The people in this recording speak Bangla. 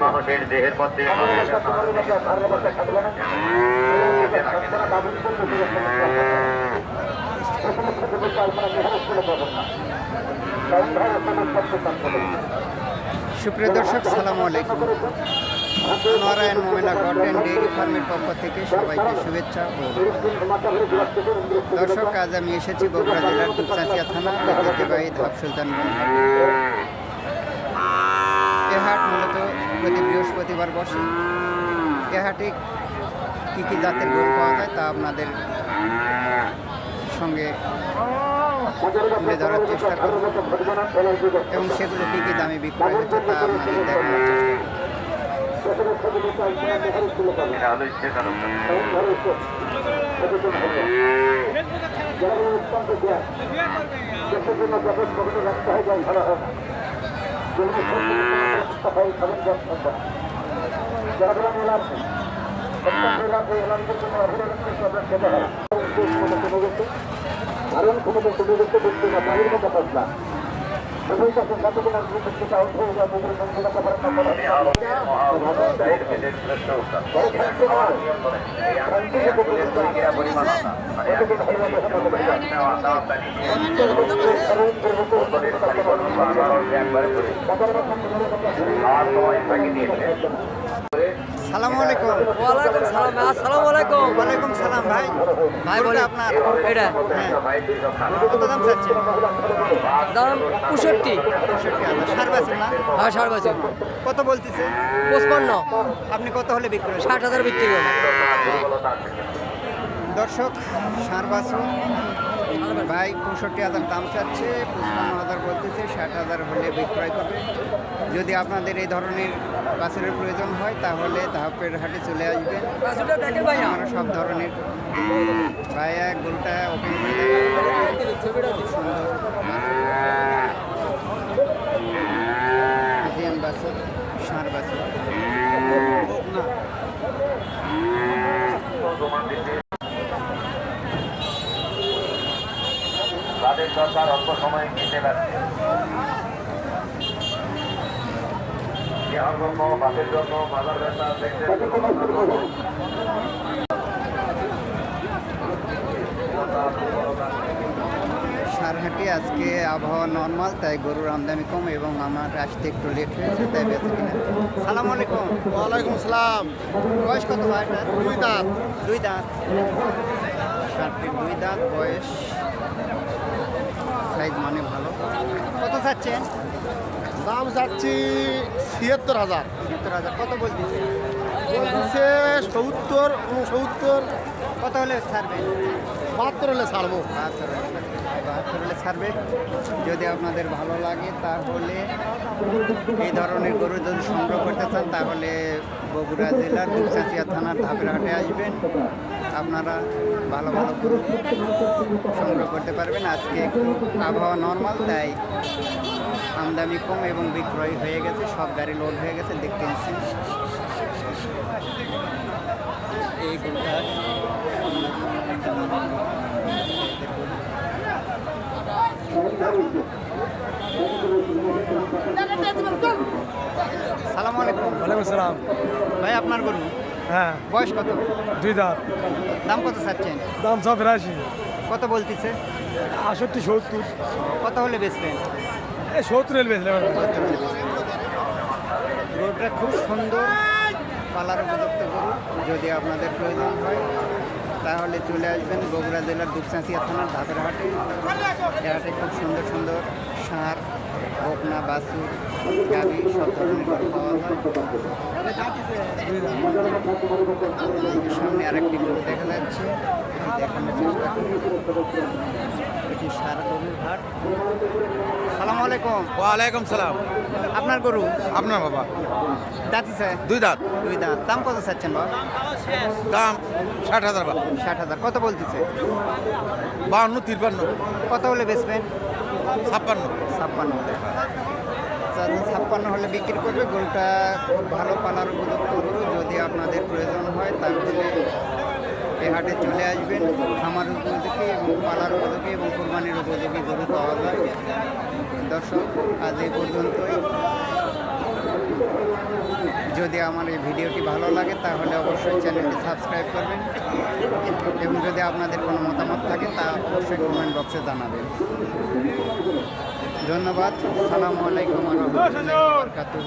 মানুষের দেহের মধ্যে সুপ্রিয় দর্শক, সালামু আলাইকুম। নারায়ণ মোমেনা গার্ডেন ডেইরি ফার্মের পক্ষ থেকে সবাইকে শুভেচ্ছা ও দর্শক, আজ আমি এসেছি বগুড়া জেলার দুপচাঁচিয়া থানা ঐতিহ্যবাহী ধাপ সুলতানগঞ্জ হাটে। এ হাট মূলত প্রতি বৃহস্পতিবার বসে। এ হাটে কী কী জাতের গরু পাওয়া যায় তা আপনাদের সঙ্গে তুলে ধরার চেষ্টা করব এবং সেগুলো কী কী দামে বিক্রয় হচ্ছে তা আপনাদের দেখানোর চেষ্টা করব। সালামু আলাইকুম। ওয়ালাইকুম সালাম। আসসালামু আলাইকুম। ওয়ালাইকুম সালাম। ভাই ভাই বলে আপনার এটা হ্যাঁ, কত দাম চাচ্ছেন? দাম 65। 65,000। সার বাছুর না? হ্যাঁ, 60 কত বলতেছে? 55। আপনি কত হলে বিক্রি করেন? 60,000 বিক্রি করবো। দর্শক, সার বাছুর ভাই 65,000 দাম চাচ্ছে, 55,000 বলতেছে, 60,000 হলে বিক্রয় করবে। যদি আপনাদের এই ধরনের বাছুরের প্রয়োজন হয় তাহলে ধাপের হাটে চলে আসবেন। আমরা সব ধরনের ভাইয়া গরুটা ওপেন করে দেয়, খুব সুন্দর জিয়ান বাছুর, ষাঁড় বাছুর না। তাদের সরকার অল্প সময়ে কিনতে পারছে বাসের জন্য বাজার ব্যবসা দেখতে সারহাটি আজকে আবহাওয়া নর্মাল, তাই গরুর আমদানি কম এবং আমার আসতে একটু লেট হয়েছে, তাই বেঁচে কিনা। সালাম আলাইকুম। ওয়ালাইকুম সালাম। বয়স কত ভাই? 2 দাঁত। 2 দাঁত। ষাটটির 2 দাঁত বয়স, সাইজ মানে ভালো। কত চাচ্ছেন? দাম চাচ্ছি 76,000। 70,000। কত বলতেছে? বলছে 70, 69। কত হলে ছাড়বে? 72 হলে ছাড়বো। 72 হলে ছাড়বে। যদি আপনাদের ভালো লাগে তাহলে এই ধরনের গরু যদি সংগ্রহ করতে চান তাহলে বগুড়া জেলার দুপচাঁচিয়া থানার ধাপের হাটে আসবেন। আপনারা ভালো ভালো গরু সংগ্রহ করতে পারবেন। আজকে একটু আবহাওয়া নর্মাল, তাই আমদানি কম এবং বিক্রয় হয়ে গেছে, সব গাড়ি লোড হয়ে গেছে। দেখতে পাচ্ছেন এই গরুটা সালামু আলাইকুম। ওয়ালাইকুম সালাম। ভাই আপনার গরু হ্যাঁ, বয়স কত? 2 দাঁত। দাম কত চাচ্ছেন? দাম 82। কত বলতেছে? 68, 70। কত হলে বেচবেন? 70 হলে বেচলে গরুটা খুব সুন্দর, পালার উপযুক্ত গরু। যদি আপনাদের প্রয়োজন হয় তাহলে চলে আসবেন বগুড়া জেলার দুপচাঁচিয়া থানার ধাপের হাটে। এ হাটে খুব সুন্দর সুন্দর ষাঁড়, বকনা, বাছুর, গাভী সব ধরনের গরু পাওয়া যায়। সামনে আরেকটি গরু দেখা যাচ্ছে, এটি দেখানোর চেষ্টা করি। এটি ষাঁড় গরুর হাট। সালাম আলাইকুম। ওয়ালাইকুম সালাম। আপনার গরু? আপনার বাবা দাঁতি স্যার? 2 দাঁত। 2 দাঁত। দাম কত চাচ্ছেন বাবা? দাম 60,000। 60,000। কত বলতেছে? 52, 53। কত হলে বেচবেন? 56। 56। 56 হলে বিক্রি করবে। গরুটা খুব ভালো পালার উপযুক্ত গরু। যদি আপনাদের প্রয়োজন হয় তাহলে এই হাটে চলে আসবেন। খামার উপযোগী এবং পালার উপযোগী এবং কোরবানির উপযোগী গরু পাওয়া যায়। দর্শক, আজ এই পর্যন্তই। যদি আমার এই ভিডিওটি ভালো লাগে তাহলে অবশ্যই চ্যানেলটি সাবস্ক্রাইব করবেন এবং যদি আপনাদের কোনো মতামত থাকে তা অবশ্যই কমেন্ট বক্সে জানাবেন। ধন্যবাদ। আসসালামু আলাইকুম ওয়া রাহমাতুল্লাহি ওয়া বারাকাতুহু।